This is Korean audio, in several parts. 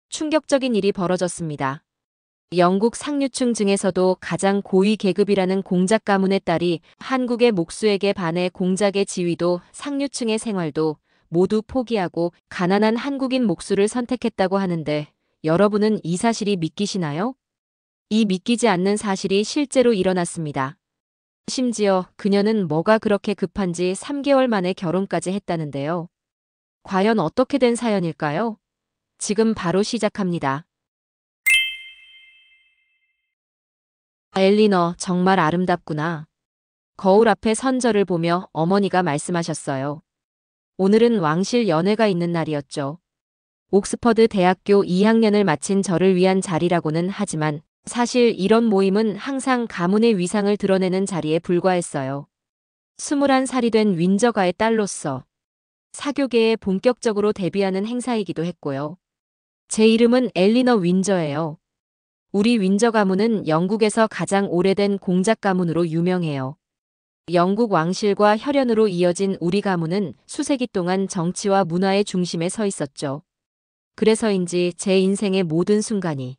충격적인 일이 벌어졌습니다. 영국 상류층 중에서도 가장 고위 계급이라는 공작 가문의 딸이 한국의 목수에게 반해 공작의 지위도 상류층의 생활도 모두 포기하고 가난한 한국인 목수를 선택했다고 하는데 여러분은 이 사실이 믿기시나요? 이 믿기지 않는 사실이 실제로 일어났습니다. 심지어 그녀는 뭐가 그렇게 급한지 3개월 만에 결혼까지 했다는데요. 과연 어떻게 된 사연일까요? 지금 바로 시작합니다. 엘리너, 정말 아름답구나. 거울 앞에 선절을 보며 어머니가 말씀하셨어요. 오늘은 왕실 연회가 있는 날이었죠. 옥스퍼드 대학교 2학년을 마친 저를 위한 자리라고는 하지만 사실 이런 모임은 항상 가문의 위상을 드러내는 자리에 불과했어요. 21살이 된 윈저가의 딸로서 사교계에 본격적으로 데뷔하는 행사이기도 했고요. 제 이름은 엘리너 윈저예요. 우리 윈저 가문은 영국에서 가장 오래된 공작 가문으로 유명해요. 영국 왕실과 혈연으로 이어진 우리 가문은 수세기 동안 정치와 문화의 중심에 서 있었죠. 그래서인지 제 인생의 모든 순간이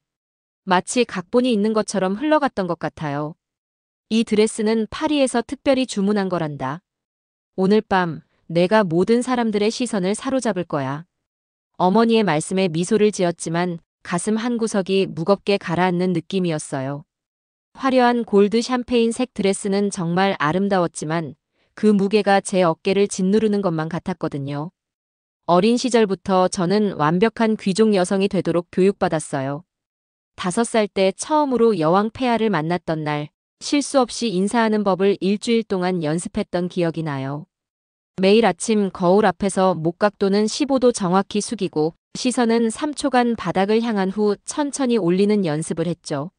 마치 각본이 있는 것처럼 흘러갔던 것 같아요. 이 드레스는 파리에서 특별히 주문한 거란다. 오늘 밤 내가 모든 사람들의 시선을 사로잡을 거야. 어머니의 말씀에 미소를 지었지만 가슴 한구석이 무겁게 가라앉는 느낌이었어요. 화려한 골드 샴페인색 드레스는 정말 아름다웠지만 그 무게가 제 어깨를 짓누르는 것만 같았거든요. 어린 시절부터 저는 완벽한 귀족 여성이 되도록 교육받았어요. 5살 때 처음으로 여왕 폐하를 만났던 날 실수 없이 인사하는 법을 일주일 동안 연습했던 기억이 나요. 매일 아침 거울 앞에서 목각도는 15도 정확히 숙이고 시선은 3초간 바닥을 향한 후 천천히 올리는 연습을 했죠.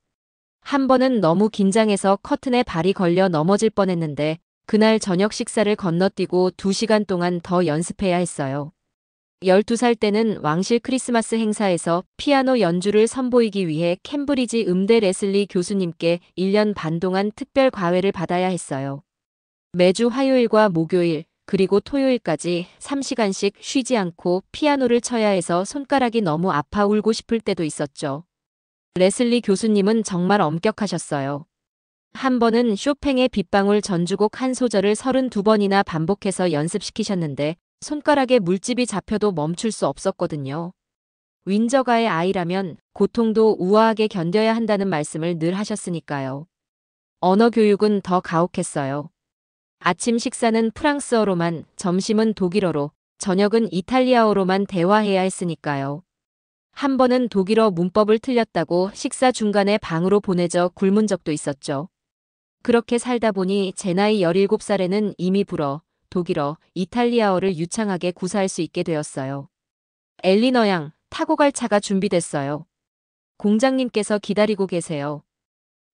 한 번은 너무 긴장해서 커튼에 발이 걸려 넘어질 뻔했는데 그날 저녁 식사를 건너뛰고 2시간 동안 더 연습해야 했어요. 12살 때는 왕실 크리스마스 행사에서 피아노 연주를 선보이기 위해 캠브리지 음대 레슬리 교수님께 1년 반 동안 특별 과외를 받아야 했어요. 매주 화요일과 목요일 그리고 토요일까지 3시간씩 쉬지 않고 피아노를 쳐야 해서 손가락이 너무 아파 울고 싶을 때도 있었죠. 레슬리 교수님은 정말 엄격하셨어요. 한 번은 쇼팽의 빗방울 전주곡 한 소절을 32번이나 반복해서 연습시키셨는데 손가락에 물집이 잡혀도 멈출 수 없었거든요. 윈저가의 아이라면 고통도 우아하게 견뎌야 한다는 말씀을 늘 하셨으니까요. 언어 교육은 더 가혹했어요. 아침 식사는 프랑스어로만, 점심은 독일어로, 저녁은 이탈리아어로만 대화해야 했으니까요. 한 번은 독일어 문법을 틀렸다고 식사 중간에 방으로 보내져 굶은 적도 있었죠. 그렇게 살다 보니 제 나이 17살에는 이미 불어, 독일어, 이탈리아어를 유창하게 구사할 수 있게 되었어요. 엘리너 양, 타고 갈 차가 준비됐어요. 공장님께서 기다리고 계세요.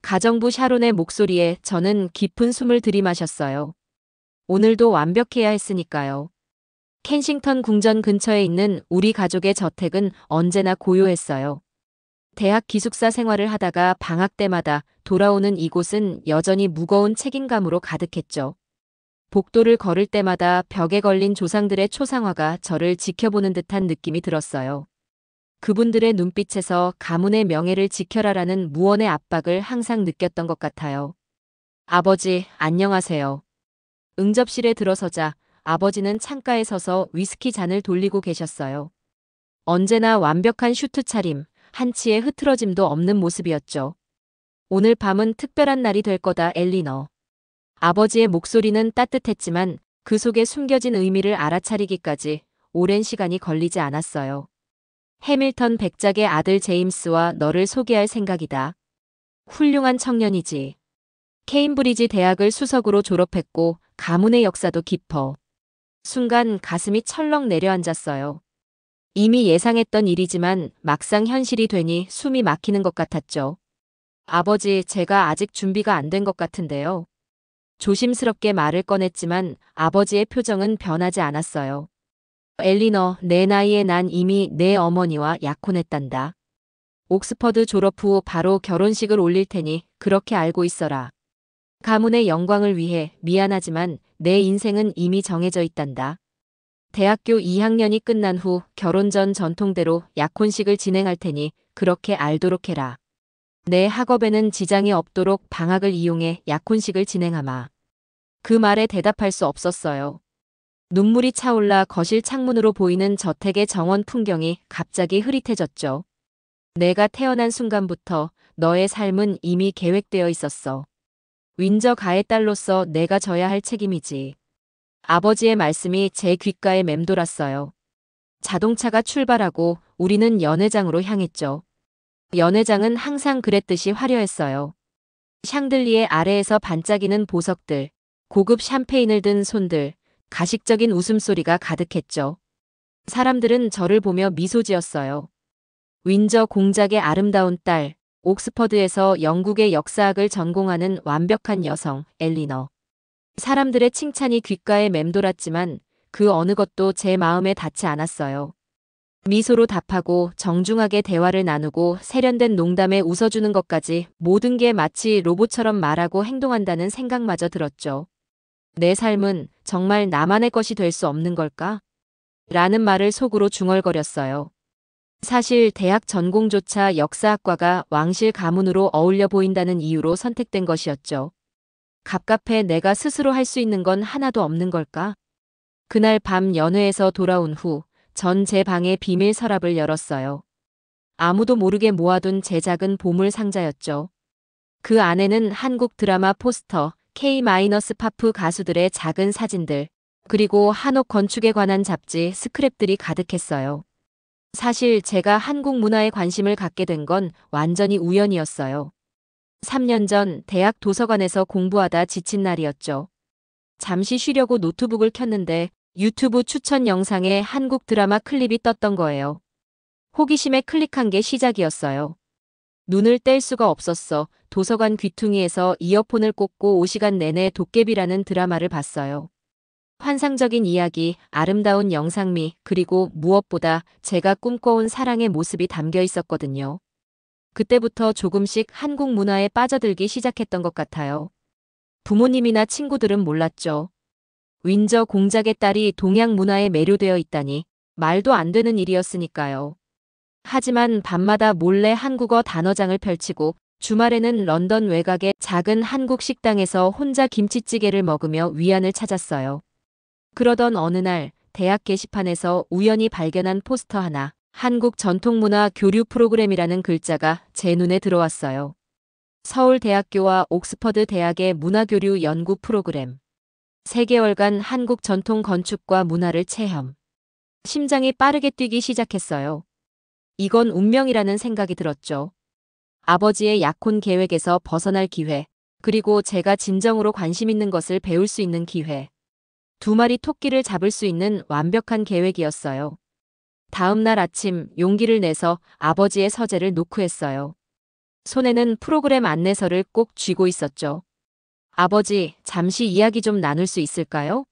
가정부 샤론의 목소리에 저는 깊은 숨을 들이마셨어요. 오늘도 완벽해야 했으니까요. 켄싱턴 궁전 근처에 있는 우리 가족의 저택은 언제나 고요했어요. 대학 기숙사 생활을 하다가 방학 때마다 돌아오는 이곳은 여전히 무거운 책임감으로 가득했죠. 복도를 걸을 때마다 벽에 걸린 조상들의 초상화가 저를 지켜보는 듯한 느낌이 들었어요. 그분들의 눈빛에서 가문의 명예를 지켜라라는 무언의 압박을 항상 느꼈던 것 같아요. 아버지, 안녕하세요. 응접실에 들어서자 아버지는 창가에 서서 위스키 잔을 돌리고 계셨어요. 언제나 완벽한 슈트 차림, 한치의 흐트러짐도 없는 모습이었죠. 오늘 밤은 특별한 날이 될 거다, 엘리너. 아버지의 목소리는 따뜻했지만 그 속에 숨겨진 의미를 알아차리기까지 오랜 시간이 걸리지 않았어요. 해밀턴 백작의 아들 제임스와 너를 소개할 생각이다. 훌륭한 청년이지. 케임브리지 대학을 수석으로 졸업했고 가문의 역사도 깊어. 순간 가슴이 철렁 내려앉았어요. 이미 예상했던 일이지만 막상 현실이 되니 숨이 막히는 것 같았죠. 아버지, 제가 아직 준비가 안 된 것 같은데요. 조심스럽게 말을 꺼냈지만 아버지의 표정은 변하지 않았어요. 엘리너, 내 나이에 난 이미 내 어머니와 약혼했단다. 옥스퍼드 졸업 후 바로 결혼식을 올릴 테니 그렇게 알고 있어라. 가문의 영광을 위해 미안하지만 내 인생은 이미 정해져 있단다. 대학교 2학년이 끝난 후 결혼 전 전통대로 약혼식을 진행할 테니 그렇게 알도록 해라. 내 학업에는 지장이 없도록 방학을 이용해 약혼식을 진행하마. 그 말에 대답할 수 없었어요. 눈물이 차올라 거실 창문으로 보이는 저택의 정원 풍경이 갑자기 흐릿해졌죠. 내가 태어난 순간부터 너의 삶은 이미 계획되어 있었어. 윈저 가의 딸로서 내가 져야 할 책임이지. 아버지의 말씀이 제 귓가에 맴돌았어요. 자동차가 출발하고 우리는 연회장으로 향했죠. 연회장은 항상 그랬듯이 화려했어요. 샹들리에 아래에서 반짝이는 보석들, 고급 샴페인을 든 손들, 가식적인 웃음소리가 가득했죠. 사람들은 저를 보며 미소 지었어요. 윈저 공작의 아름다운 딸, 옥스퍼드에서 영국의 역사학을 전공하는 완벽한 여성, 엘리너. 사람들의 칭찬이 귓가에 맴돌았지만 그 어느 것도 제 마음에 닿지 않았어요. 미소로 답하고 정중하게 대화를 나누고 세련된 농담에 웃어주는 것까지 모든 게 마치 로봇처럼 말하고 행동한다는 생각마저 들었죠. 내 삶은 정말 나만의 것이 될 수 없는 걸까? 라는 말을 속으로 중얼거렸어요. 사실 대학 전공조차 역사학과가 왕실 가문으로 어울려 보인다는 이유로 선택된 것이었죠. 갑갑해 내가 스스로 할 수 있는 건 하나도 없는 걸까? 그날 밤 연회에서 돌아온 후 전 제 방의 비밀 서랍을 열었어요. 아무도 모르게 모아둔 제 작은 보물 상자였죠. 그 안에는 한국 드라마 포스터, K-파프 가수들의 작은 사진들, 그리고 한옥 건축에 관한 잡지, 스크랩들이 가득했어요. 사실 제가 한국 문화에 관심을 갖게 된 건 완전히 우연이었어요. 3년 전 대학 도서관에서 공부하다 지친 날이었죠. 잠시 쉬려고 노트북을 켰는데 유튜브 추천 영상에 한국 드라마 클립이 떴던 거예요. 호기심에 클릭한 게 시작이었어요. 눈을 뗄 수가 없었어. 도서관 귀퉁이에서 이어폰을 꽂고 5시간 내내 도깨비라는 드라마를 봤어요. 환상적인 이야기, 아름다운 영상미, 그리고 무엇보다 제가 꿈꿔온 사랑의 모습이 담겨 있었거든요. 그때부터 조금씩 한국 문화에 빠져들기 시작했던 것 같아요. 부모님이나 친구들은 몰랐죠. 윈저 공작의 딸이 동양 문화에 매료되어 있다니 말도 안 되는 일이었으니까요. 하지만 밤마다 몰래 한국어 단어장을 펼치고 주말에는 런던 외곽의 작은 한국 식당에서 혼자 김치찌개를 먹으며 위안을 찾았어요. 그러던 어느 날 대학 게시판에서 우연히 발견한 포스터 하나, 한국 전통문화 교류 프로그램이라는 글자가 제 눈에 들어왔어요. 서울대학교와 옥스퍼드 대학의 문화교류 연구 프로그램. 3개월간 한국 전통 건축과 문화를 체험. 심장이 빠르게 뛰기 시작했어요. 이건 운명이라는 생각이 들었죠. 아버지의 약혼 계획에서 벗어날 기회, 그리고 제가 진정으로 관심 있는 것을 배울 수 있는 기회. 2마리 토끼를 잡을 수 있는 완벽한 계획이었어요. 다음 날 아침 용기를 내서 아버지의 서재를 노크했어요. 손에는 프로그램 안내서를 꼭 쥐고 있었죠. 아버지, 잠시 이야기 좀 나눌 수 있을까요?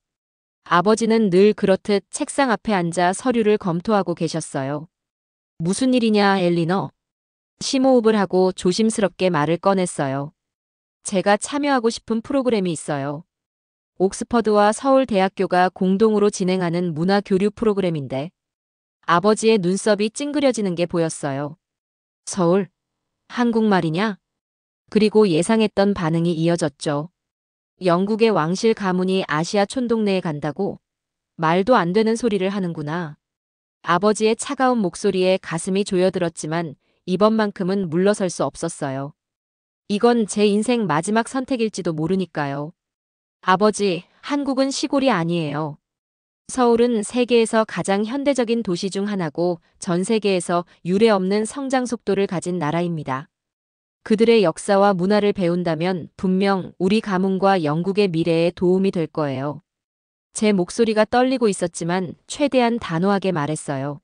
아버지는 늘 그렇듯 책상 앞에 앉아 서류를 검토하고 계셨어요. 무슨 일이냐, 엘리너? 심호흡을 하고 조심스럽게 말을 꺼냈어요. 제가 참여하고 싶은 프로그램이 있어요. 옥스퍼드와 서울대학교가 공동으로 진행하는 문화교류 프로그램인데 아버지의 눈썹이 찡그려지는 게 보였어요. 서울? 한국말이냐? 그리고 예상했던 반응이 이어졌죠. 영국의 왕실 가문이 아시아 촌동네에 간다고? 말도 안 되는 소리를 하는구나. 아버지의 차가운 목소리에 가슴이 조여들었지만 이번만큼은 물러설 수 없었어요. 이건 제 인생 마지막 선택일지도 모르니까요. 아버지, 한국은 시골이 아니에요. 서울은 세계에서 가장 현대적인 도시 중 하나고 전 세계에서 유례 없는 성장 속도를 가진 나라입니다. 그들의 역사와 문화를 배운다면 분명 우리 가문과 영국의 미래에 도움이 될 거예요. 제 목소리가 떨리고 있었지만 최대한 단호하게 말했어요.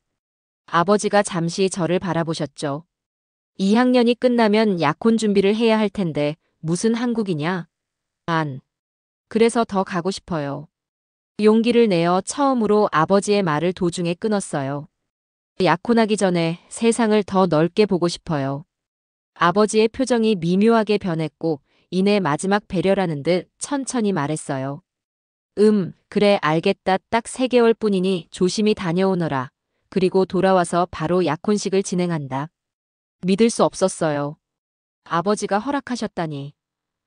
아버지가 잠시 저를 바라보셨죠. 2학년이 끝나면 약혼 준비를 해야 할 텐데 무슨 한국이냐? 그래서 더 가고 싶어요. 용기를 내어 처음으로 아버지의 말을 도중에 끊었어요. 약혼하기 전에 세상을 더 넓게 보고 싶어요. 아버지의 표정이 미묘하게 변했고 이내 마지막 배려라는 듯 천천히 말했어요. 그래 알겠다. 딱 3개월 뿐이니 조심히 다녀오너라. 그리고 돌아와서 바로 약혼식을 진행한다. 믿을 수 없었어요. 아버지가 허락하셨다니.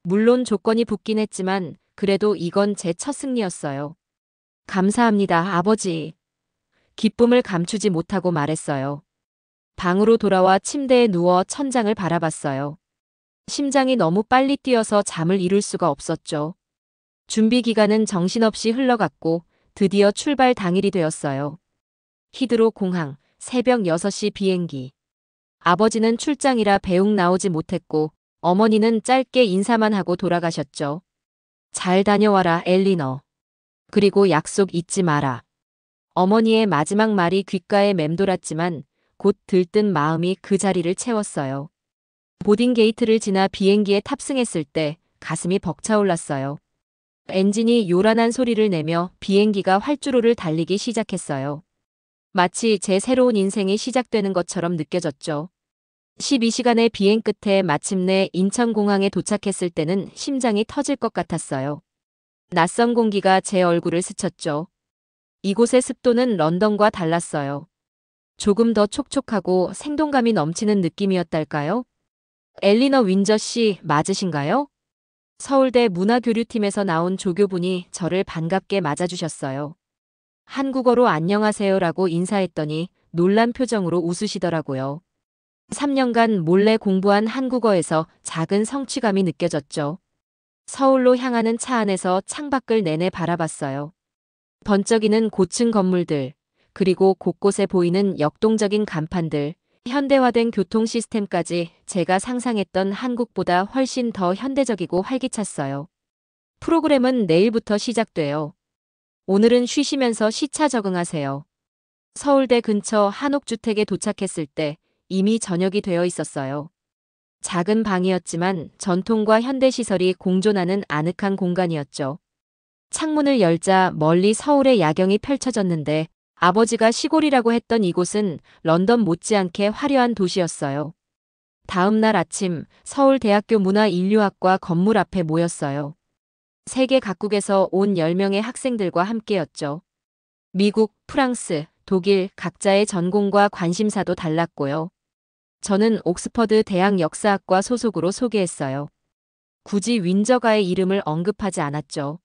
물론 조건이 붙긴 했지만 그래도 이건 제 첫 승리였어요. 감사합니다, 아버지. 기쁨을 감추지 못하고 말했어요. 방으로 돌아와 침대에 누워 천장을 바라봤어요. 심장이 너무 빨리 뛰어서 잠을 이룰 수가 없었죠. 준비 기간은 정신없이 흘러갔고 드디어 출발 당일이 되었어요. 히드로 공항, 새벽 6시 비행기. 아버지는 출장이라 배웅 나오지 못했고 어머니는 짧게 인사만 하고 돌아가셨죠. 잘 다녀와라, 엘리너. 그리고 약속 잊지 마라. 어머니의 마지막 말이 귓가에 맴돌았지만 곧 들뜬 마음이 그 자리를 채웠어요. 보딩 게이트를 지나 비행기에 탑승했을 때 가슴이 벅차올랐어요. 엔진이 요란한 소리를 내며 비행기가 활주로를 달리기 시작했어요. 마치 제 새로운 인생이 시작되는 것처럼 느껴졌죠. 12시간의 비행 끝에 마침내 인천공항에 도착했을 때는 심장이 터질 것 같았어요. 낯선 공기가 제 얼굴을 스쳤죠. 이곳의 습도는 런던과 달랐어요. 조금 더 촉촉하고 생동감이 넘치는 느낌이었달까요? 엘리너 윈저 씨 맞으신가요? 서울대 문화교류팀에서 나온 조교분이 저를 반갑게 맞아주셨어요. 한국어로 안녕하세요라고 인사했더니 놀란 표정으로 웃으시더라고요. 3년간 몰래 공부한 한국어에서 작은 성취감이 느껴졌죠. 서울로 향하는 차 안에서 창밖을 내내 바라봤어요. 번쩍이는 고층 건물들, 그리고 곳곳에 보이는 역동적인 간판들, 현대화된 교통 시스템까지 제가 상상했던 한국보다 훨씬 더 현대적이고 활기찼어요. 프로그램은 내일부터 시작돼요. 오늘은 쉬시면서 시차 적응하세요. 서울대 근처 한옥주택에 도착했을 때 이미 저녁이 되어 있었어요. 작은 방이었지만 전통과 현대시설이 공존하는 아늑한 공간이었죠. 창문을 열자 멀리 서울의 야경이 펼쳐졌는데 아버지가 시골이라고 했던 이곳은 런던 못지않게 화려한 도시였어요. 다음 날 아침 서울대학교 문화인류학과 건물 앞에 모였어요. 세계 각국에서 온 10명의 학생들과 함께였죠. 미국, 프랑스, 독일 각자의 전공과 관심사도 달랐고요. 저는 옥스퍼드 대학 역사학과 소속으로 소개했어요. 굳이 윈저가의 이름을 언급하지 않았죠.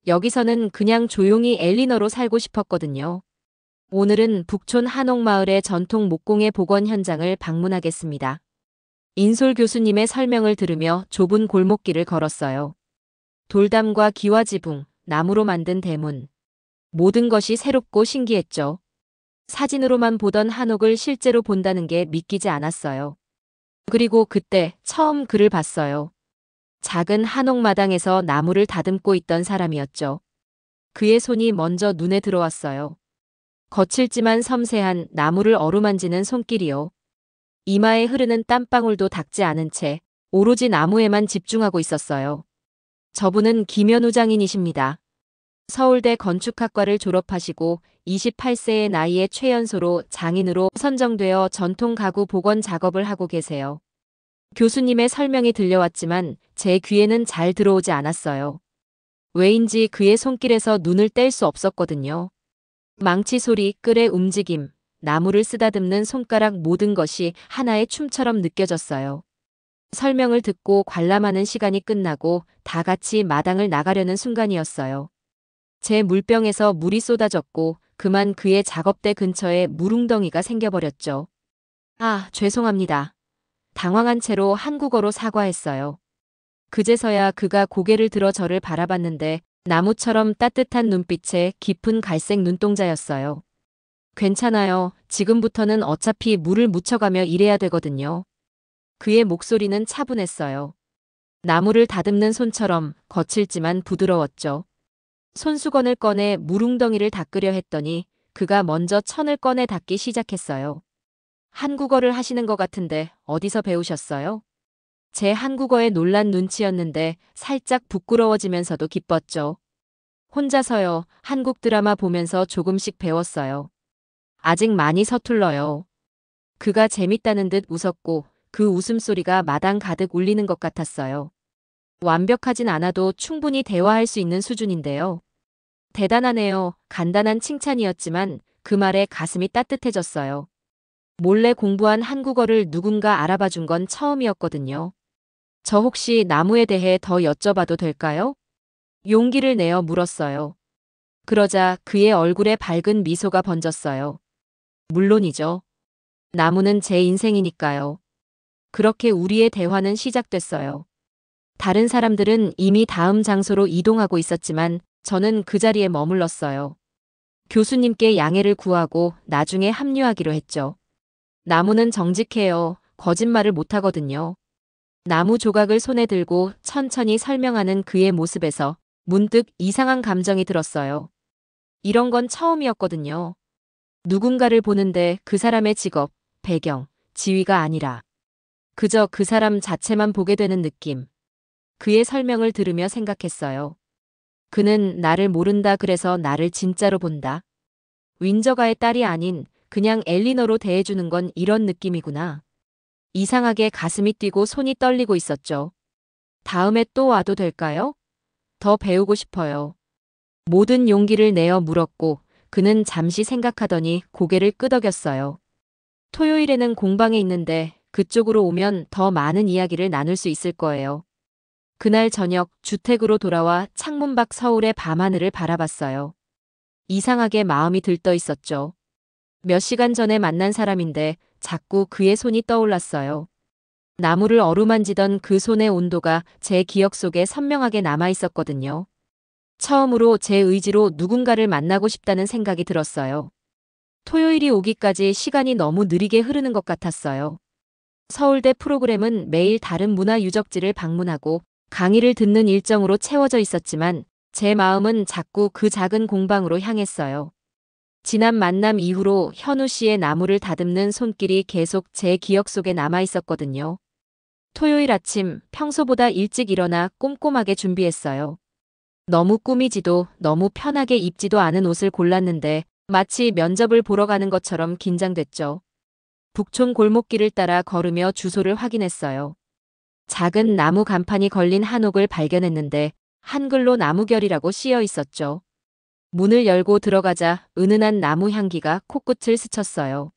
여기서는 그냥 조용히 엘리너로 살고 싶었거든요. 오늘은 북촌 한옥마을의 전통 목공예 복원 현장을 방문하겠습니다. 인솔 교수님의 설명을 들으며 좁은 골목길을 걸었어요. 돌담과 기와지붕, 나무로 만든 대문. 모든 것이 새롭고 신기했죠. 사진으로만 보던 한옥을 실제로 본다는 게 믿기지 않았어요. 그리고 그때 처음 그를 봤어요. 작은 한옥 마당에서 나무를 다듬고 있던 사람이었죠. 그의 손이 먼저 눈에 들어왔어요. 거칠지만 섬세한 나무를 어루만지는 손길이요. 이마에 흐르는 땀방울도 닦지 않은 채 오로지 나무에만 집중하고 있었어요. 저분은 김현우 장인이십니다. 서울대 건축학과를 졸업하시고 28세의 나이에 최연소로 장인으로 선정되어 전통 가구 복원 작업을 하고 계세요. 교수님의 설명이 들려왔지만 제 귀에는 잘 들어오지 않았어요. 왜인지 그의 손길에서 눈을 뗄 수 없었거든요. 망치 소리, 끌의 움직임, 나무를 쓰다듬는 손가락 모든 것이 하나의 춤처럼 느껴졌어요. 설명을 듣고 관람하는 시간이 끝나고 다 같이 마당을 나가려는 순간이었어요. 제 물병에서 물이 쏟아졌고 그만 그의 작업대 근처에 물웅덩이가 생겨버렸죠. 아, 죄송합니다. 당황한 채로 한국어로 사과했어요. 그제서야 그가 고개를 들어 저를 바라봤는데 나무처럼 따뜻한 눈빛에 깊은 갈색 눈동자였어요. 괜찮아요. 지금부터는 어차피 물을 묻혀가며 일해야 되거든요. 그의 목소리는 차분했어요. 나무를 다듬는 손처럼 거칠지만 부드러웠죠. 손수건을 꺼내 물웅덩이를 닦으려 했더니 그가 먼저 천을 꺼내 닦기 시작했어요. 한국어를 하시는 것 같은데 어디서 배우셨어요? 제 한국어에 놀란 눈치였는데 살짝 부끄러워지면서도 기뻤죠. 혼자서요. 한국 드라마 보면서 조금씩 배웠어요. 아직 많이 서툴러요. 그가 재밌다는 듯 웃었고 그 웃음소리가 마당 가득 울리는 것 같았어요. 완벽하진 않아도 충분히 대화할 수 있는 수준인데요. 대단하네요. 간단한 칭찬이었지만 그 말에 가슴이 따뜻해졌어요. 몰래 공부한 한국어를 누군가 알아봐 준 건 처음이었거든요. 저 혹시 나무에 대해 더 여쭤봐도 될까요? 용기를 내어 물었어요. 그러자 그의 얼굴에 밝은 미소가 번졌어요. 물론이죠. 나무는 제 인생이니까요. 그렇게 우리의 대화는 시작됐어요. 다른 사람들은 이미 다음 장소로 이동하고 있었지만 저는 그 자리에 머물렀어요. 교수님께 양해를 구하고 나중에 합류하기로 했죠. 나무는 정직해요. 거짓말을 못하거든요. 나무 조각을 손에 들고 천천히 설명하는 그의 모습에서 문득 이상한 감정이 들었어요. 이런 건 처음이었거든요. 누군가를 보는데 그 사람의 직업, 배경, 지위가 아니라 그저 그 사람 자체만 보게 되는 느낌. 그의 설명을 들으며 생각했어요. 그는 나를 모른다 그래서 나를 진짜로 본다. 윈저가의 딸이 아닌 그냥 엘리너로 대해주는 건 이런 느낌이구나. 이상하게 가슴이 뛰고 손이 떨리고 있었죠. 다음에 또 와도 될까요? 더 배우고 싶어요. 모든 용기를 내어 물었고 그는 잠시 생각하더니 고개를 끄덕였어요. 토요일에는 공방에 있는데 그쪽으로 오면 더 많은 이야기를 나눌 수 있을 거예요. 그날 저녁 주택으로 돌아와 창문 밖 서울의 밤하늘을 바라봤어요. 이상하게 마음이 들떠 있었죠. 몇 시간 전에 만난 사람인데 자꾸 그의 손이 떠올랐어요. 나무를 어루만지던 그 손의 온도가 제 기억 속에 선명하게 남아 있었거든요. 처음으로 제 의지로 누군가를 만나고 싶다는 생각이 들었어요. 토요일이 오기까지 시간이 너무 느리게 흐르는 것 같았어요. 서울대 프로그램은 매일 다른 문화 유적지를 방문하고 강의를 듣는 일정으로 채워져 있었지만 제 마음은 자꾸 그 작은 공방으로 향했어요. 지난 만남 이후로 현우 씨의 나무를 다듬는 손길이 계속 제 기억 속에 남아 있었거든요. 토요일 아침 평소보다 일찍 일어나 꼼꼼하게 준비했어요. 너무 꾸미지도 너무 편하게 입지도 않은 옷을 골랐는데 마치 면접을 보러 가는 것처럼 긴장됐죠. 북촌 골목길을 따라 걸으며 주소를 확인했어요. 작은 나무 간판이 걸린 한옥을 발견했는데 한글로 나무결이라고 씌어 있었죠. 문을 열고 들어가자 은은한 나무 향기가 코끝을 스쳤어요.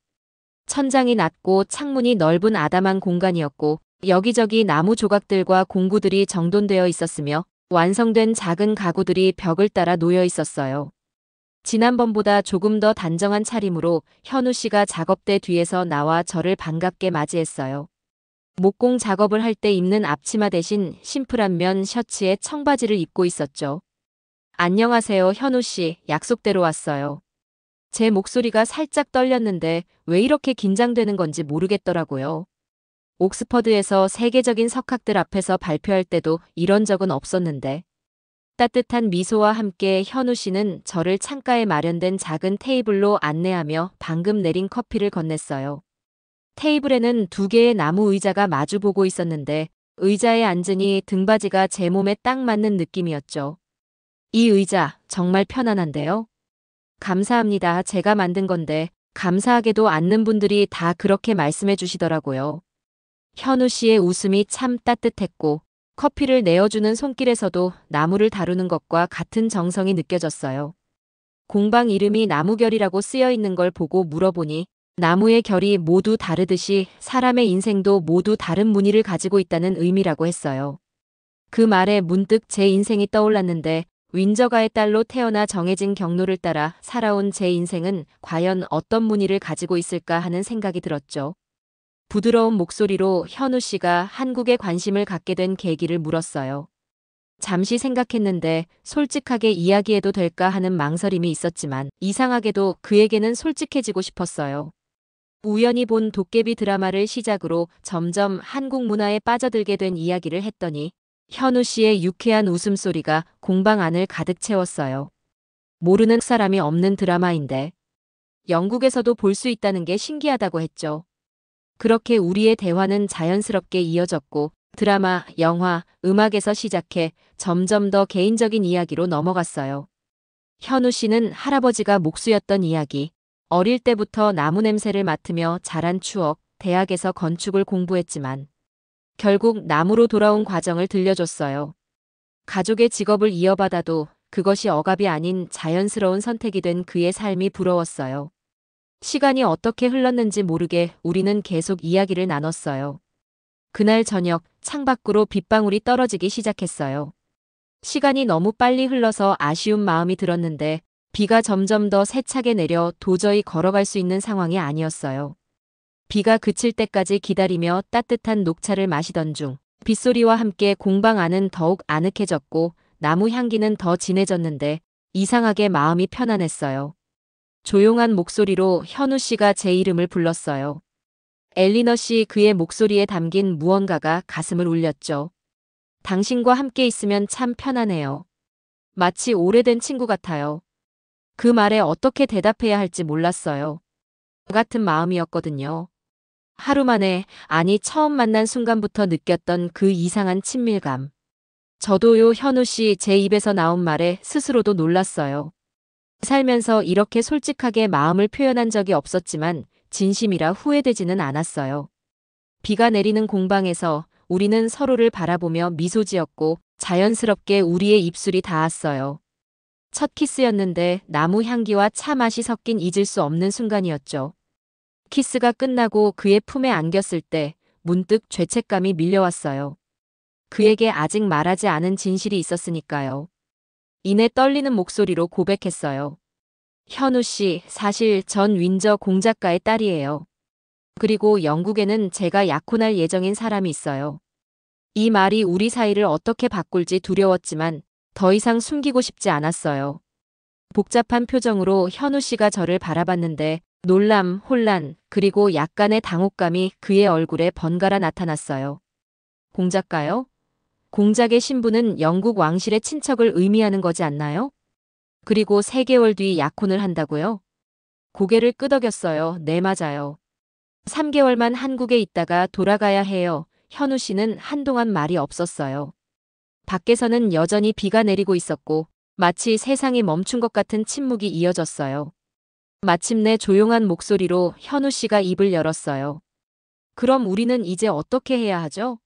천장이 낮고 창문이 넓은 아담한 공간이었고 여기저기 나무 조각들과 공구들이 정돈되어 있었으며 완성된 작은 가구들이 벽을 따라 놓여 있었어요. 지난번보다 조금 더 단정한 차림으로 현우 씨가 작업대 뒤에서 나와 저를 반갑게 맞이했어요. 목공 작업을 할 때 입는 앞치마 대신 심플한 면 셔츠에 청바지를 입고 있었죠. 안녕하세요, 현우 씨. 약속대로 왔어요. 제 목소리가 살짝 떨렸는데 왜 이렇게 긴장되는 건지 모르겠더라고요. 옥스퍼드에서 세계적인 석학들 앞에서 발표할 때도 이런 적은 없었는데. 따뜻한 미소와 함께 현우 씨는 저를 창가에 마련된 작은 테이블로 안내하며 방금 내린 커피를 건넸어요. 테이블에는 두 개의 나무 의자가 마주보고 있었는데 의자에 앉으니 등받이가 제 몸에 딱 맞는 느낌이었죠. 이 의자 정말 편안한데요? 감사합니다. 제가 만든 건데 감사하게도 앉는 분들이 다 그렇게 말씀해 주시더라고요. 현우 씨의 웃음이 참 따뜻했고 커피를 내어주는 손길에서도 나무를 다루는 것과 같은 정성이 느껴졌어요. 공방 이름이 나무결이라고 쓰여 있는 걸 보고 물어보니 나무의 결이 모두 다르듯이 사람의 인생도 모두 다른 무늬를 가지고 있다는 의미라고 했어요. 그 말에 문득 제 인생이 떠올랐는데 윈저가의 딸로 태어나 정해진 경로를 따라 살아온 제 인생은 과연 어떤 무늬를 가지고 있을까 하는 생각이 들었죠. 부드러운 목소리로 현우 씨가 한국에 관심을 갖게 된 계기를 물었어요. 잠시 생각했는데 솔직하게 이야기해도 될까 하는 망설임이 있었지만 이상하게도 그에게는 솔직해지고 싶었어요. 우연히 본 도깨비 드라마를 시작으로 점점 한국 문화에 빠져들게 된 이야기를 했더니 현우 씨의 유쾌한 웃음소리가 공방 안을 가득 채웠어요. 모르는 사람이 없는 드라마인데 영국에서도 볼 수 있다는 게 신기하다고 했죠. 그렇게 우리의 대화는 자연스럽게 이어졌고 드라마, 영화, 음악에서 시작해 점점 더 개인적인 이야기로 넘어갔어요. 현우 씨는 할아버지가 목수였던 이야기, 어릴 때부터 나무 냄새를 맡으며 자란 추억, 대학에서 건축을 공부했지만 결국 나무로 돌아온 과정을 들려줬어요. 가족의 직업을 이어받아도 그것이 억압이 아닌 자연스러운 선택이 된 그의 삶이 부러웠어요. 시간이 어떻게 흘렀는지 모르게 우리는 계속 이야기를 나눴어요. 그날 저녁 창밖으로 빗방울이 떨어지기 시작했어요. 시간이 너무 빨리 흘러서 아쉬운 마음이 들었는데 비가 점점 더 세차게 내려 도저히 걸어갈 수 있는 상황이 아니었어요. 비가 그칠 때까지 기다리며 따뜻한 녹차를 마시던 중 빗소리와 함께 공방 안은 더욱 아늑해졌고 나무 향기는 더 진해졌는데 이상하게 마음이 편안했어요. 조용한 목소리로 현우 씨가 제 이름을 불렀어요. 엘리너 씨, 그의 목소리에 담긴 무언가가 가슴을 울렸죠. 당신과 함께 있으면 참 편안해요. 마치 오래된 친구 같아요. 그 말에 어떻게 대답해야 할지 몰랐어요. 같은 마음이었거든요. 하루 만에, 아니 처음 만난 순간부터 느꼈던 그 이상한 친밀감. 저도요. 현우 씨, 제 입에서 나온 말에 스스로도 놀랐어요. 살면서 이렇게 솔직하게 마음을 표현한 적이 없었지만 진심이라 후회되지는 않았어요. 비가 내리는 공방에서 우리는 서로를 바라보며 미소 지었고 자연스럽게 우리의 입술이 닿았어요. 첫 키스였는데 나무 향기와 차 맛이 섞인 잊을 수 없는 순간이었죠. 키스가 끝나고 그의 품에 안겼을 때 문득 죄책감이 밀려왔어요. 그에게 아직 말하지 않은 진실이 있었으니까요. 이내 떨리는 목소리로 고백했어요. 현우 씨, 사실 전 윈저 공작가의 딸이에요. 그리고 영국에는 제가 약혼할 예정인 사람이 있어요. 이 말이 우리 사이를 어떻게 바꿀지 두려웠지만 더 이상 숨기고 싶지 않았어요. 복잡한 표정으로 현우 씨가 저를 바라봤는데 놀람, 혼란, 그리고 약간의 당혹감이 그의 얼굴에 번갈아 나타났어요. 공작가요? 공작의 신부는 영국 왕실의 친척을 의미하는 거지 않나요? 그리고 3개월 뒤 약혼을 한다고요? 고개를 끄덕였어요. 네, 맞아요. 3개월만 한국에 있다가 돌아가야 해요. 현우 씨는 한동안 말이 없었어요. 밖에서는 여전히 비가 내리고 있었고 마치 세상이 멈춘 것 같은 침묵이 이어졌어요. 마침내 조용한 목소리로 현우 씨가 입을 열었어요. 그럼 우리는 이제 어떻게 해야 하죠?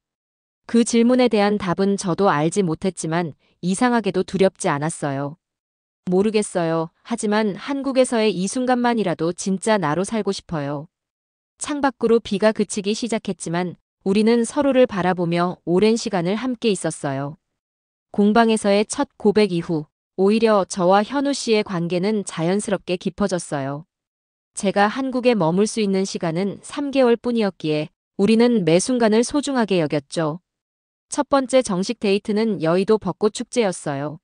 그 질문에 대한 답은 저도 알지 못했지만 이상하게도 두렵지 않았어요. 모르겠어요. 하지만 한국에서의 이 순간만이라도 진짜 나로 살고 싶어요. 창밖으로 비가 그치기 시작했지만 우리는 서로를 바라보며 오랜 시간을 함께 있었어요. 공방에서의 첫 고백 이후 오히려 저와 현우 씨의 관계는 자연스럽게 깊어졌어요. 제가 한국에 머물 수 있는 시간은 3개월 뿐이었기에 우리는 매 순간을 소중하게 여겼죠. 첫 번째 정식 데이트는 여의도 벚꽃축제였어요.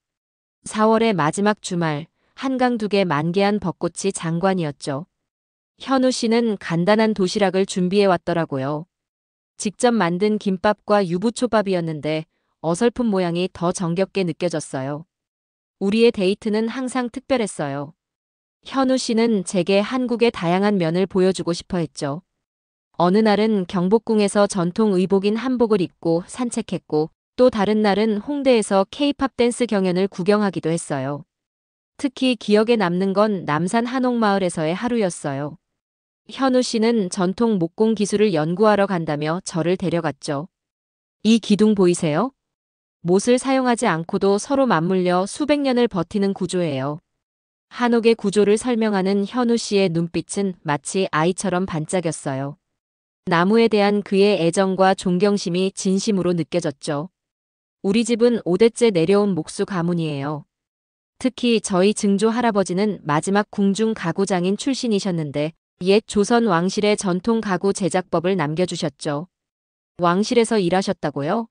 4월의 마지막 주말, 한강둑에 만개한 벚꽃이 장관이었죠. 현우 씨는 간단한 도시락을 준비해 왔더라고요. 직접 만든 김밥과 유부초밥이었는데 어설픈 모양이 더 정겹게 느껴졌어요. 우리의 데이트는 항상 특별했어요. 현우 씨는 제게 한국의 다양한 면을 보여주고 싶어 했죠. 어느 날은 경복궁에서 전통 의복인 한복을 입고 산책했고 또 다른 날은 홍대에서 K-팝 댄스 경연을 구경하기도 했어요. 특히 기억에 남는 건 남산 한옥마을에서의 하루였어요. 현우 씨는 전통 목공 기술을 연구하러 간다며 저를 데려갔죠. 이 기둥 보이세요? 못을 사용하지 않고도 서로 맞물려 수백 년을 버티는 구조예요. 한옥의 구조를 설명하는 현우 씨의 눈빛은 마치 아이처럼 반짝였어요. 나무에 대한 그의 애정과 존경심이 진심으로 느껴졌죠. 우리 집은 5대째 내려온 목수 가문이에요. 특히 저희 증조 할아버지는 마지막 궁중 가구장인 출신이셨는데 옛 조선 왕실의 전통 가구 제작법을 남겨주셨죠. 왕실에서 일하셨다고요?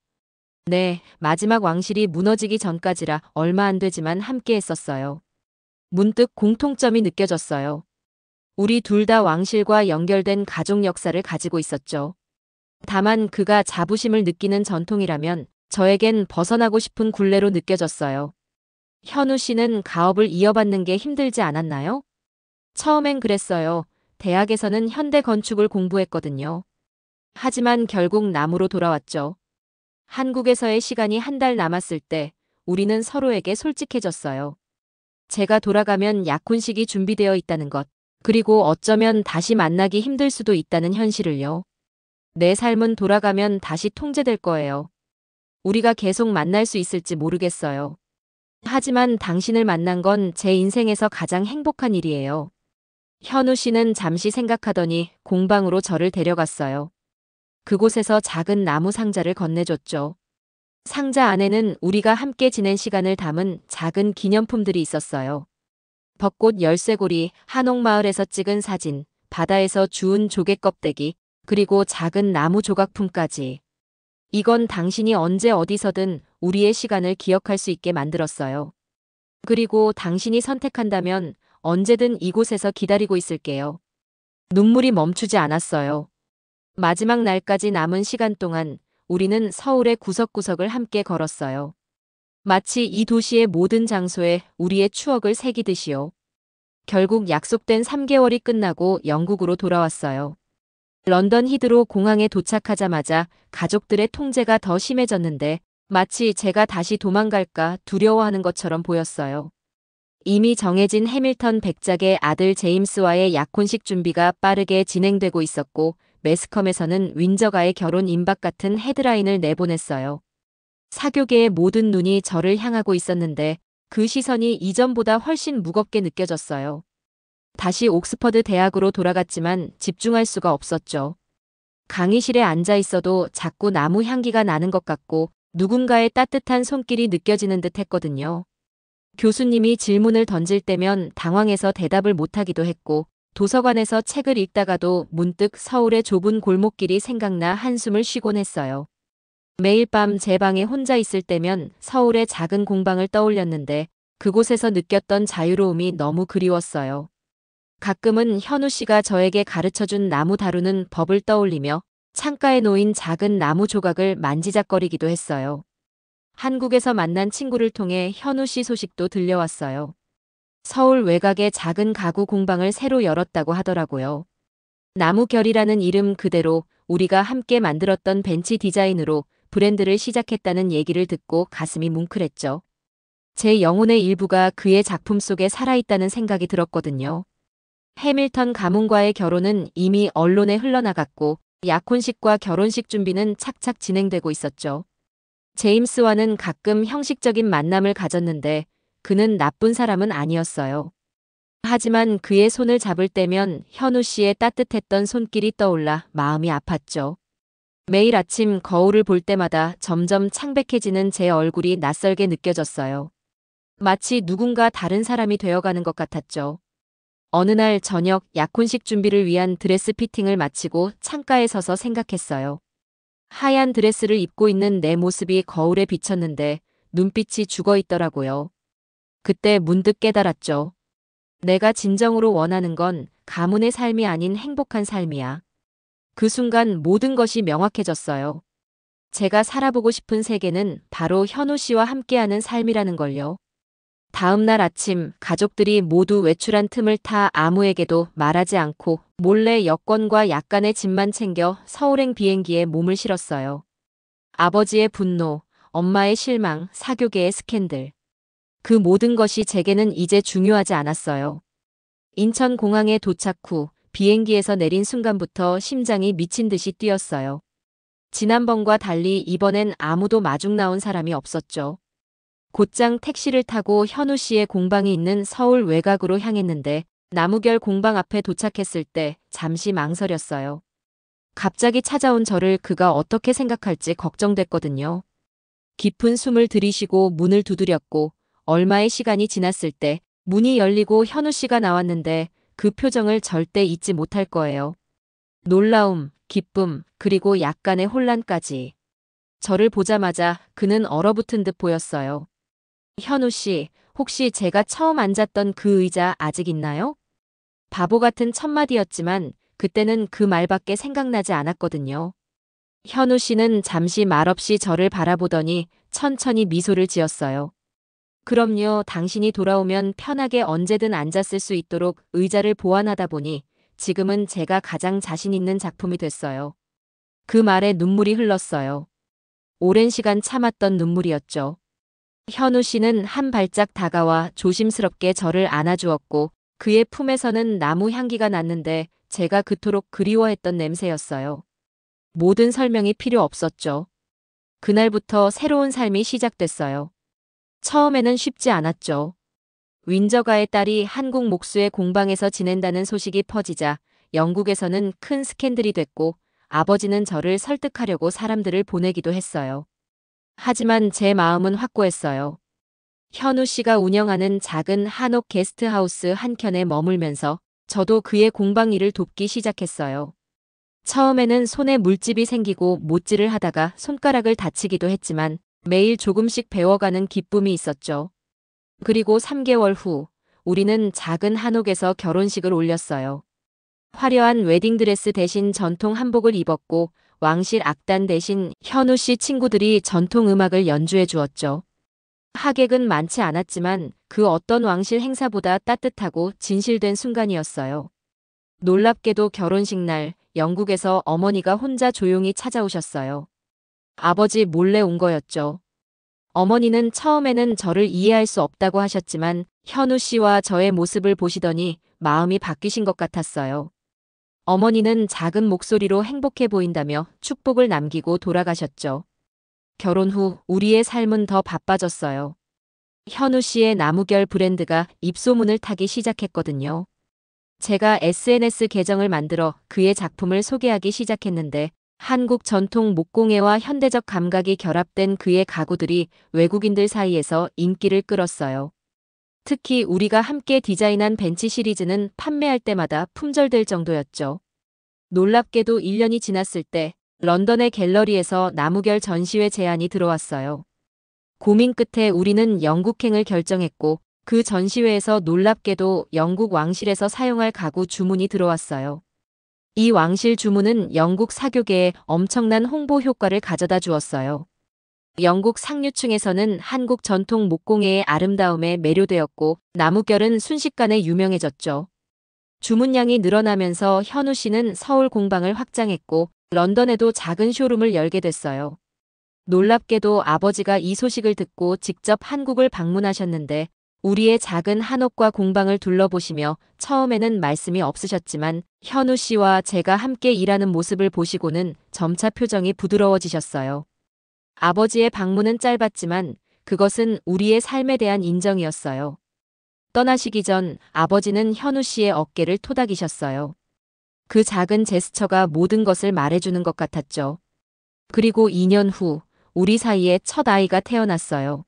네, 마지막 왕실이 무너지기 전까지라 얼마 안 되지만 함께 했었어요. 문득 공통점이 느껴졌어요. 우리 둘 다 왕실과 연결된 가족 역사를 가지고 있었죠. 다만 그가 자부심을 느끼는 전통이라면 저에겐 벗어나고 싶은 굴레로 느껴졌어요. 현우 씨는 가업을 이어받는 게 힘들지 않았나요? 처음엔 그랬어요. 대학에서는 현대 건축을 공부했거든요. 하지만 결국 남으로 돌아왔죠. 한국에서의 시간이 1달 남았을 때 우리는 서로에게 솔직해졌어요. 제가 돌아가면 약혼식이 준비되어 있다는 것, 그리고 어쩌면 다시 만나기 힘들 수도 있다는 현실을요. 내 삶은 돌아가면 다시 통제될 거예요. 우리가 계속 만날 수 있을지 모르겠어요. 하지만 당신을 만난 건 제 인생에서 가장 행복한 일이에요. 현우 씨는 잠시 생각하더니 공방으로 저를 데려갔어요. 그곳에서 작은 나무 상자를 건네줬죠. 상자 안에는 우리가 함께 지낸 시간을 담은 작은 기념품들이 있었어요. 벚꽃 열쇠고리, 한옥마을에서 찍은 사진, 바다에서 주운 조개 껍데기, 그리고 작은 나무 조각품까지. 이건 당신이 언제 어디서든 우리의 시간을 기억할 수 있게 만들었어요. 그리고 당신이 선택한다면 언제든 이곳에서 기다리고 있을게요. 눈물이 멈추지 않았어요. 마지막 날까지 남은 시간 동안 우리는 서울의 구석구석을 함께 걸었어요. 마치 이 도시의 모든 장소에 우리의 추억을 새기듯이요. 결국 약속된 3개월이 끝나고 영국으로 돌아왔어요. 런던 히드로 공항에 도착하자마자 가족들의 통제가 더 심해졌는데 마치 제가 다시 도망갈까 두려워하는 것처럼 보였어요. 이미 정해진 해밀턴 백작의 아들 제임스와의 약혼식 준비가 빠르게 진행되고 있었고 매스컴에서는 윈저가의 결혼 임박 같은 헤드라인을 내보냈어요. 사교계의 모든 눈이 저를 향하고 있었는데 그 시선이 이전보다 훨씬 무겁게 느껴졌어요. 다시 옥스퍼드 대학으로 돌아갔지만 집중할 수가 없었죠. 강의실에 앉아 있어도 자꾸 나무 향기가 나는 것 같고 누군가의 따뜻한 손길이 느껴지는 듯 했거든요. 교수님이 질문을 던질 때면 당황해서 대답을 못하기도 했고 도서관에서 책을 읽다가도 문득 서울의 좁은 골목길이 생각나 한숨을 쉬곤 했어요. 매일 밤 제 방에 혼자 있을 때면 서울의 작은 공방을 떠올렸는데 그곳에서 느꼈던 자유로움이 너무 그리웠어요. 가끔은 현우 씨가 저에게 가르쳐준 나무 다루는 법을 떠올리며 창가에 놓인 작은 나무 조각을 만지작거리기도 했어요. 한국에서 만난 친구를 통해 현우 씨 소식도 들려왔어요. 서울 외곽에 작은 가구 공방을 새로 열었다고 하더라고요. 나무결이라는 이름 그대로 우리가 함께 만들었던 벤치 디자인으로 브랜드를 시작했다는 얘기를 듣고 가슴이 뭉클했죠. 제 영혼의 일부가 그의 작품 속에 살아있다는 생각이 들었거든요. 해밀턴 가문과의 결혼은 이미 언론에 흘러나갔고 약혼식과 결혼식 준비는 착착 진행되고 있었죠. 제임스와는 가끔 형식적인 만남을 가졌는데 그는 나쁜 사람은 아니었어요. 하지만 그의 손을 잡을 때면 현우 씨의 따뜻했던 손길이 떠올라 마음이 아팠죠. 매일 아침 거울을 볼 때마다 점점 창백해지는 제 얼굴이 낯설게 느껴졌어요. 마치 누군가 다른 사람이 되어가는 것 같았죠. 어느 날 저녁 약혼식 준비를 위한 드레스 피팅을 마치고 창가에 서서 생각했어요. 하얀 드레스를 입고 있는 내 모습이 거울에 비쳤는데 눈빛이 죽어 있더라고요. 그때 문득 깨달았죠. 내가 진정으로 원하는 건 가문의 삶이 아닌 행복한 삶이야. 그 순간 모든 것이 명확해졌어요. 제가 살아보고 싶은 세계는 바로 현우 씨와 함께하는 삶이라는 걸요. 다음 날 아침 가족들이 모두 외출한 틈을 타 아무에게도 말하지 않고 몰래 여권과 약간의 짐만 챙겨 서울행 비행기에 몸을 실었어요. 아버지의 분노, 엄마의 실망, 사교계의 스캔들. 그 모든 것이 제게는 이제 중요하지 않았어요. 인천공항에 도착 후 비행기에서 내린 순간부터 심장이 미친 듯이 뛰었어요. 지난번과 달리 이번엔 아무도 마중 나온 사람이 없었죠. 곧장 택시를 타고 현우 씨의 공방이 있는 서울 외곽으로 향했는데 나무결 공방 앞에 도착했을 때 잠시 망설였어요. 갑자기 찾아온 저를 그가 어떻게 생각할지 걱정됐거든요. 깊은 숨을 들이쉬고 문을 두드렸고 얼마의 시간이 지났을 때 문이 열리고 현우 씨가 나왔는데 그 표정을 절대 잊지 못할 거예요. 놀라움, 기쁨, 그리고 약간의 혼란까지. 저를 보자마자 그는 얼어붙은 듯 보였어요. 현우 씨, 혹시 제가 처음 앉았던 그 의자 아직 있나요? 바보 같은 첫마디였지만 그때는 그 말밖에 생각나지 않았거든요. 현우 씨는 잠시 말없이 저를 바라보더니 천천히 미소를 지었어요. 그럼요, 당신이 돌아오면 편하게 언제든 앉았을 수 있도록 의자를 보완하다 보니 지금은 제가 가장 자신 있는 작품이 됐어요. 그 말에 눈물이 흘렀어요. 오랜 시간 참았던 눈물이었죠. 현우 씨는 한 발짝 다가와 조심스럽게 저를 안아주었고 그의 품에서는 나무 향기가 났는데 제가 그토록 그리워했던 냄새였어요. 모든 설명이 필요 없었죠. 그날부터 새로운 삶이 시작됐어요. 처음에는 쉽지 않았죠. 윈저가의 딸이 한국 목수의 공방에서 지낸다는 소식이 퍼지자 영국에서는 큰 스캔들이 됐고 아버지는 저를 설득하려고 사람들을 보내기도 했어요. 하지만 제 마음은 확고했어요. 현우 씨가 운영하는 작은 한옥 게스트하우스 한켠에 머물면서 저도 그의 공방 일을 돕기 시작했어요. 처음에는 손에 물집이 생기고 못질을 하다가 손가락을 다치기도 했지만 매일 조금씩 배워가는 기쁨이 있었죠. 그리고 3개월 후 우리는 작은 한옥에서 결혼식을 올렸어요. 화려한 웨딩드레스 대신 전통 한복을 입었고 왕실 악단 대신 현우 씨 친구들이 전통 음악을 연주해 주었죠. 하객은 많지 않았지만 그 어떤 왕실 행사보다 따뜻하고 진실된 순간이었어요. 놀랍게도 결혼식 날 영국에서 어머니가 혼자 조용히 찾아오셨어요. 아버지 몰래 온 거였죠. 어머니는 처음에는 저를 이해할 수 없다고 하셨지만 현우 씨와 저의 모습을 보시더니 마음이 바뀌신 것 같았어요. 어머니는 작은 목소리로 행복해 보인다며 축복을 남기고 돌아가셨죠. 결혼 후 우리의 삶은 더 바빠졌어요. 현우 씨의 나무결 브랜드가 입소문을 타기 시작했거든요. 제가 SNS 계정을 만들어 그의 작품을 소개하기 시작했는데 한국 전통 목공예와 현대적 감각이 결합된 그의 가구들이 외국인들 사이에서 인기를 끌었어요. 특히 우리가 함께 디자인한 벤치 시리즈는 판매할 때마다 품절될 정도였죠. 놀랍게도 1년이 지났을 때 런던의 갤러리에서 나무결 전시회 제안이 들어왔어요. 고민 끝에 우리는 영국행을 결정했고 그 전시회에서 놀랍게도 영국 왕실에서 사용할 가구 주문이 들어왔어요. 이 왕실 주문은 영국 사교계에 엄청난 홍보 효과를 가져다 주었어요. 영국 상류층에서는 한국 전통 목공예의 아름다움에 매료되었고 나무결은 순식간에 유명해졌죠. 주문량이 늘어나면서 현우 씨는 서울 공방을 확장했고 런던에도 작은 쇼룸을 열게 됐어요. 놀랍게도 아버지가 이 소식을 듣고 직접 한국을 방문하셨는데 우리의 작은 한옥과 공방을 둘러보시며 처음에는 말씀이 없으셨지만 현우 씨와 제가 함께 일하는 모습을 보시고는 점차 표정이 부드러워지셨어요. 아버지의 방문은 짧았지만 그것은 우리의 삶에 대한 인정이었어요. 떠나시기 전 아버지는 현우 씨의 어깨를 토닥이셨어요. 그 작은 제스처가 모든 것을 말해주는 것 같았죠. 그리고 2년 후 우리 사이에 첫 아이가 태어났어요.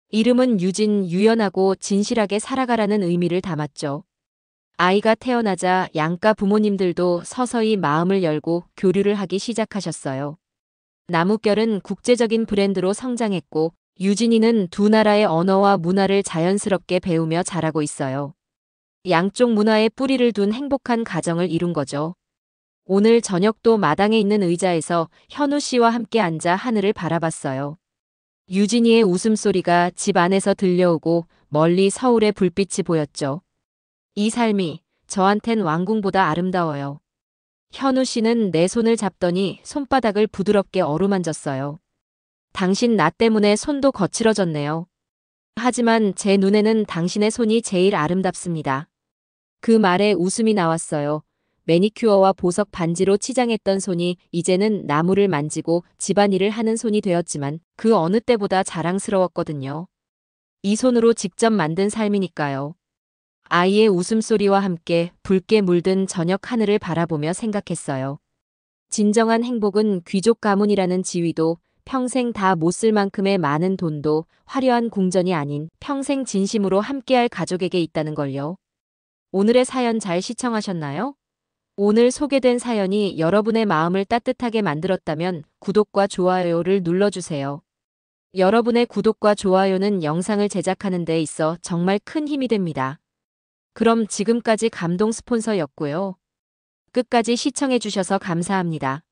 이름은 유진, 유연하고 진실하게 살아가라는 의미를 담았죠. 아이가 태어나자 양가 부모님들도 서서히 마음을 열고 교류를 하기 시작하셨어요. 나무결은 국제적인 브랜드로 성장했고 유진이는 두 나라의 언어와 문화를 자연스럽게 배우며 자라고 있어요. 양쪽 문화에 뿌리를 둔 행복한 가정을 이룬 거죠. 오늘 저녁도 마당에 있는 의자에서 현우 씨와 함께 앉아 하늘을 바라봤어요. 유진이의 웃음소리가 집 안에서 들려오고 멀리 서울의 불빛이 보였죠. 이 삶이 저한텐 왕궁보다 아름다워요. 현우 씨는 내 손을 잡더니 손바닥을 부드럽게 어루만졌어요. 당신 나 때문에 손도 거칠어졌네요. 하지만 제 눈에는 당신의 손이 제일 아름답습니다. 그 말에 웃음이 나왔어요. 매니큐어와 보석 반지로 치장했던 손이 이제는 나무를 만지고 집안일을 하는 손이 되었지만 그 어느 때보다 자랑스러웠거든요. 이 손으로 직접 만든 삶이니까요. 아이의 웃음소리와 함께 붉게 물든 저녁 하늘을 바라보며 생각했어요. 진정한 행복은 귀족 가문이라는 지위도 평생 다 못 쓸 만큼의 많은 돈도 화려한 궁전이 아닌 평생 진심으로 함께할 가족에게 있다는 걸요. 오늘의 사연 잘 시청하셨나요? 오늘 소개된 사연이 여러분의 마음을 따뜻하게 만들었다면 구독과 좋아요를 눌러주세요. 여러분의 구독과 좋아요는 영상을 제작하는 데 있어 정말 큰 힘이 됩니다. 그럼 지금까지 감동 스폰서였고요. 끝까지 시청해주셔서 감사합니다.